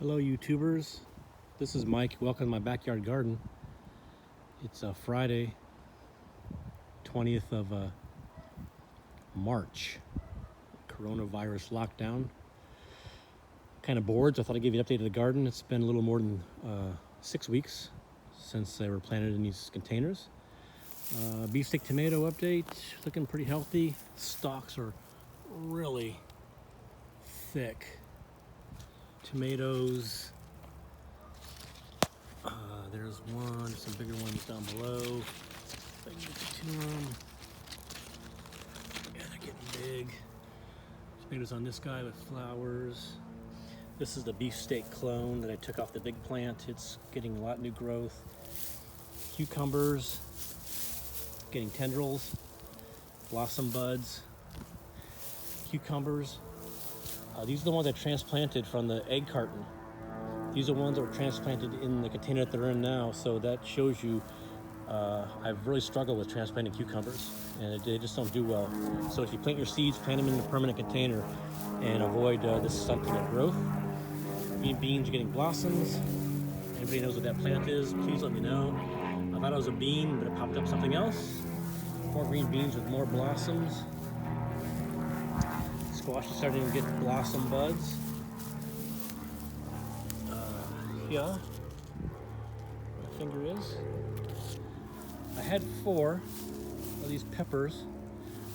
Hello YouTubers, this is Mike. Welcome to my backyard garden. It's Friday, 20th of March. Coronavirus lockdown. Kind of bored, so I thought I'd give you an update of the garden. It's been a little more than 6 weeks since they were planted in these containers. Beefsteak tomato update, looking pretty healthy. Stalks are really thick. Tomatoes, there's one, some bigger ones down below. If I can get to them. Yeah, they're getting big. Tomatoes on this guy with flowers. This is the beefsteak clone that I took off the big plant. It's getting a lot of new growth. Cucumbers, getting tendrils, blossom buds. Cucumbers. These are the ones I transplanted from the egg carton. These are ones that were transplanted in the container that they're in now, so that shows you I've really struggled with transplanting cucumbers, and they just don't do well. So if you plant your seeds, plant them in a permanent container and avoid this stunting of growth. Green beans are getting blossoms. Anybody knows what that plant is, please let me know. I thought it was a bean, but it popped up something else. More green beans with more blossoms. Squash is starting to get blossom buds. Yeah, my finger is. I had 4 of these peppers,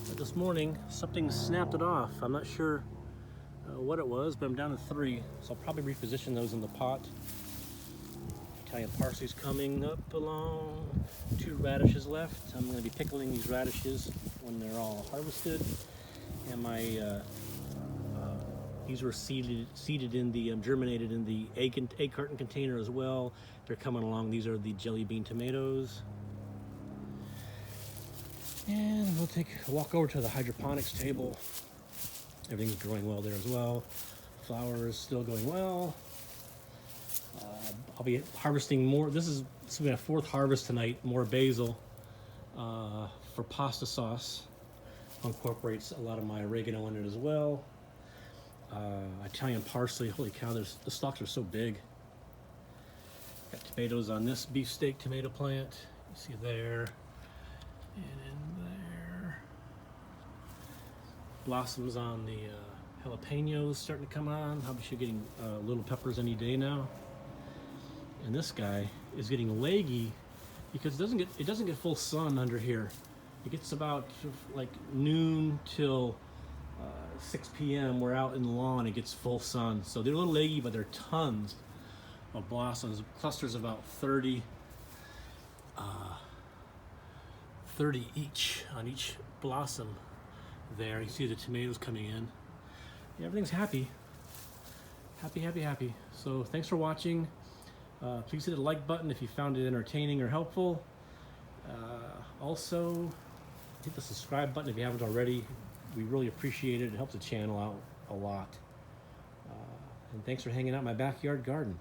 but this morning something snapped it off. I'm not sure what it was, but I'm down to 3, so I'll probably reposition those in the pot. Italian parsley's coming up along. 2 radishes left. I'm going to be pickling these radishes when they're all harvested. And my these were seeded in the germinated in the egg carton container as well. They're coming along. These are the jelly bean tomatoes. And we'll take a walk over to the hydroponics table. Everything's growing well there as well. Flower is still going well. I'll be harvesting more. This will be my 4th harvest tonight. More basil for pasta sauce. Incorporates a lot of my oregano in it as well. Italian parsley, holy cow, the stalks are so big. Got tomatoes on this beefsteak tomato plant. You see there, and in there. Blossoms on the jalapenos starting to come on. Obviously getting little peppers any day now. And this guy is getting leggy because it doesn't get full sun under here. It gets about like noon till 6 p.m. We're out in the lawn. It gets full sun, so they're a little leggy, but they're tons of blossoms. Clusters about 30 each on each blossom. There, you see the tomatoes coming in. Yeah, everything's happy. So thanks for watching. Please hit the like button if you found it entertaining or helpful. Also, hit the subscribe button if you haven't already. We really appreciate it. It helps the channel out a lot. And thanks for hanging out in my backyard garden.